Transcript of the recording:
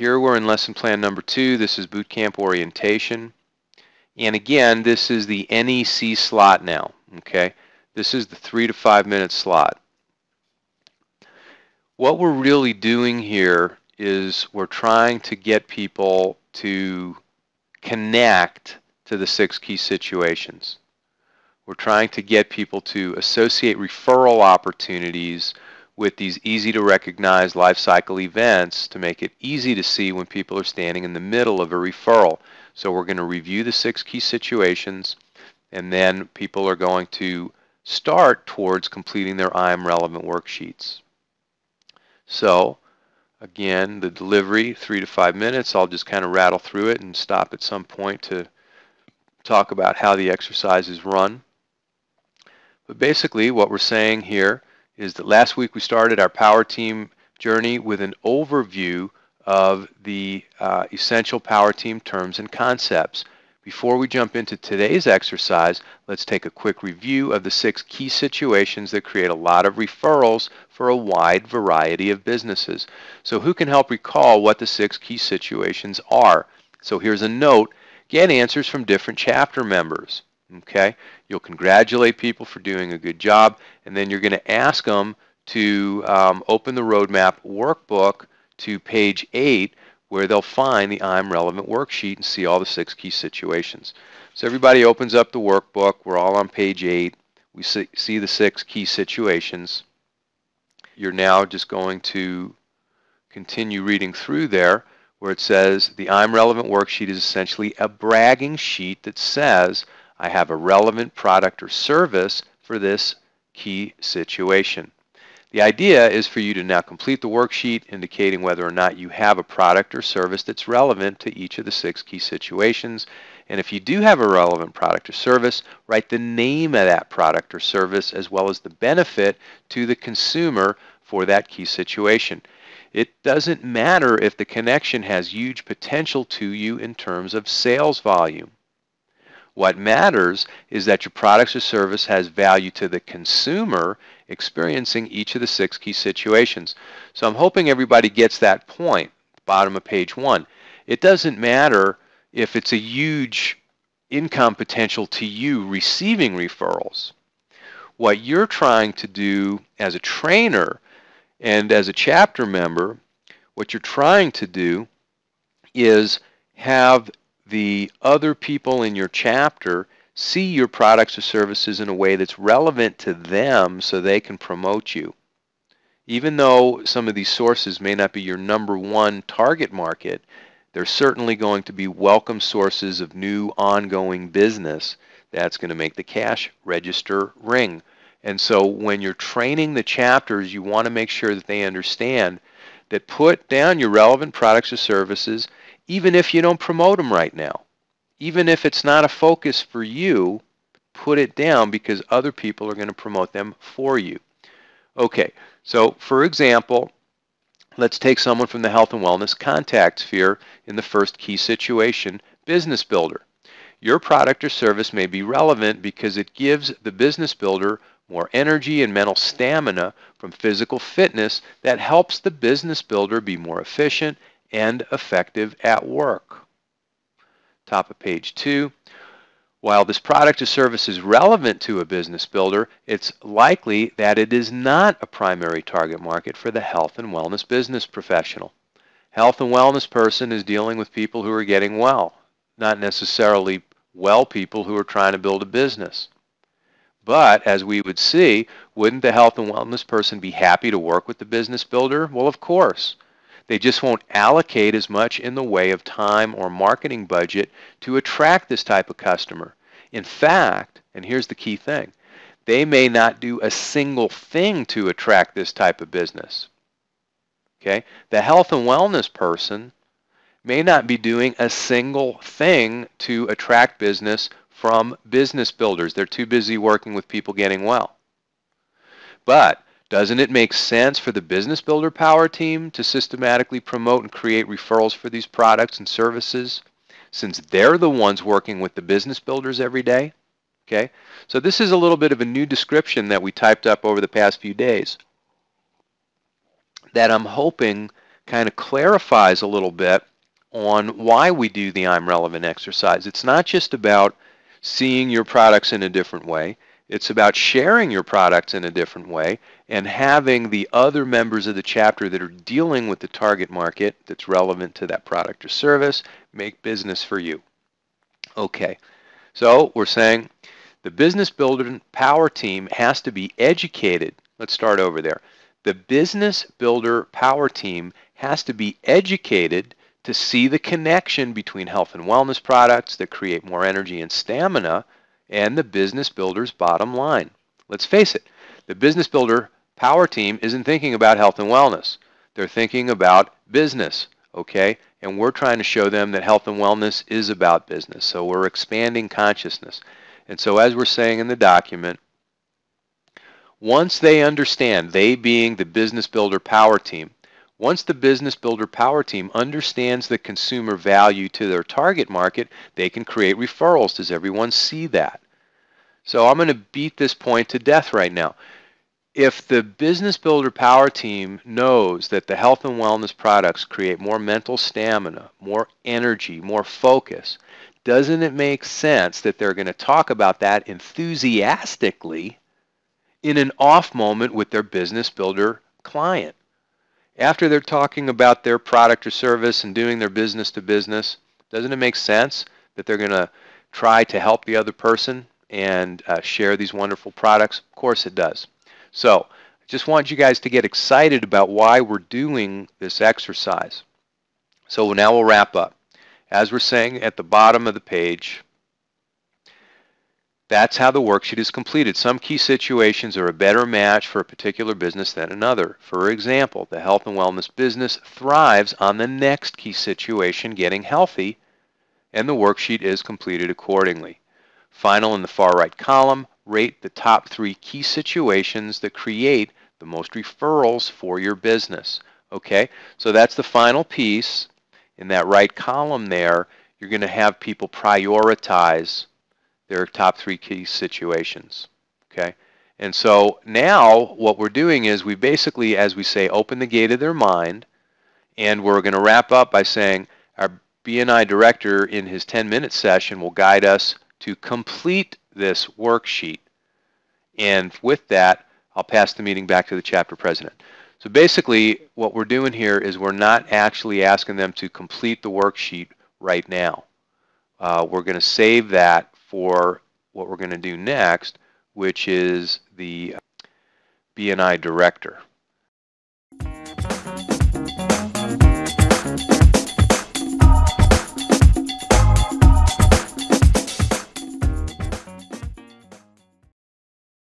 here we're in lesson plan number 2. This is boot camp orientation. And again, this is the NEC slot now. Okay, this is the 3 to 5 minute slot. What we're really doing here is we're trying to get people to connect to the 6 key situations. We're trying to get people to associate referral opportunities with these easy to recognize life cycle events to make it easy to see when people are standing in the middle of a referral. So we're going to review the 6 key situations, and then people are going to start towards completing their I'm relevant worksheets. So again, the delivery, 3 to 5 minutes. I'll just kind of rattle through it and stop at some point to talk about how the exercise is run. But basically what we're saying here is that last week we started our power team journey with an overview of the essential power team terms and concepts. Before we jump into today's exercise, let's take a quick review of the 6 key situations that create a lot of referrals for a wide variety of businesses. So who can help recall what the 6 key situations are? So here's a note. Get answers from different chapter members. Okay, you'll congratulate people for doing a good job, and then you're going to ask them to open the roadmap workbook to page 8, where they'll find the I'm relevant worksheet and see all the 6 key situations. So everybody opens up the workbook. We're all on page 8. We see the 6 key situations. You're now just going to continue reading through there, where it says the I'm relevant worksheet is essentially a bragging sheet that says I have a relevant product or service for this key situation. The idea is for you to now complete the worksheet indicating whether or not you have a product or service that's relevant to each of the 6 key situations. And if you do have a relevant product or service, write the name of that product or service as well as the benefit to the consumer for that key situation. It doesn't matter if the connection has huge potential to you in terms of sales volume. What matters is that your product or service has value to the consumer experiencing each of the 6 key situations. So I'm hoping everybody gets that point, bottom of page 1. It doesn't matter if it's a huge income potential to you receiving referrals. What you're trying to do as a trainer and as a chapter member, what you're trying to do is have the other people in your chapter see your products or services in a way that's relevant to them so they can promote you. Even though some of these sources may not be your #1 target market, they're certainly going to be welcome sources of new ongoing business that's going to make the cash register ring. And so when you're training the chapters, you want to make sure that they understand that put down your relevant products or services even if you don't promote them right now. Even if it's not a focus for you, put it down because other people are going to promote them for you. Okay, so for example, let's take someone from the health and wellness contact sphere in the first key situation, business builder. Your product or service may be relevant because it gives the business builder more energy and mental stamina from physical fitness that helps the business builder be more efficient and effective at work. Top of page 2. While this product or service is relevant to a business builder, it's likely that it is not a primary target market for the health and wellness business professional. Health and wellness person is dealing with people who are getting well, not necessarily well people who are trying to build a business. But as we would see, wouldn't the health and wellness person be happy to work with the business builder? Well, of course. They just won't allocate as much in the way of time or marketing budget to attract this type of customer. In fact, and here's the key thing, they may not do a single thing to attract this type of business. Okay? The health and wellness person may not be doing a single thing to attract business from business builders. They're too busy working with people getting well. But doesn't it make sense for the business builder power team to systematically promote and create referrals for these products and services since they're the ones working with the business builders every day? Okay, so this is a little bit of a new description that we typed up over the past few days that I'm hoping kind of clarifies a little bit on why we do the I'm Relevant exercise. It's not just about seeing your products in a different way. It's about sharing your products in a different way and having the other members of the chapter that are dealing with the target market that's relevant to that product or service make business for you. Okay, so we're saying the business builder power team has to be educated. Let's start over there. The business builder power team has to be educated to see the connection between health and wellness products that create more energy and stamina and the business builder's bottom line. Let's face it, the business builder power team isn't thinking about health and wellness. They're thinking about business, okay? And we're trying to show them that health and wellness is about business. So we're expanding consciousness. And so as we're saying in the document, once they understand, they being the business builder power team, once the business builder power team understands the consumer value to their target market, they can create referrals. Does everyone see that? So I'm going to beat this point to death right now. If the business builder power team knows that the health and wellness products create more mental stamina, more energy, more focus, doesn't it make sense that they're going to talk about that enthusiastically in an off moment with their business builder client? After they're talking about their product or service and doing their business to business, doesn't it make sense that they're going to try to help the other person and share these wonderful products? Of course it does. So I just want you guys to get excited about why we're doing this exercise. So now we'll wrap up. As we're saying at the bottom of the page, that's how the worksheet is completed. Some key situations are a better match for a particular business than another. For example, the health and wellness business thrives on the next key situation, getting healthy, and the worksheet is completed accordingly. Final in the far right column, rate the top 3 key situations that create the most referrals for your business. Okay, so that's the final piece. In that right column there, you're going to have people prioritize their top 3 key situations. Okay, and so now what we're doing is we basically, as we say, open the gate of their mind, and we're going to wrap up by saying our B&I director in his 10-minute session will guide us to complete this worksheet. And with that, I'll pass the meeting back to the chapter president. So basically, what we're doing here is we're not actually asking them to complete the worksheet right now. We're going to save that for what we're going to do next, which is the B&I director.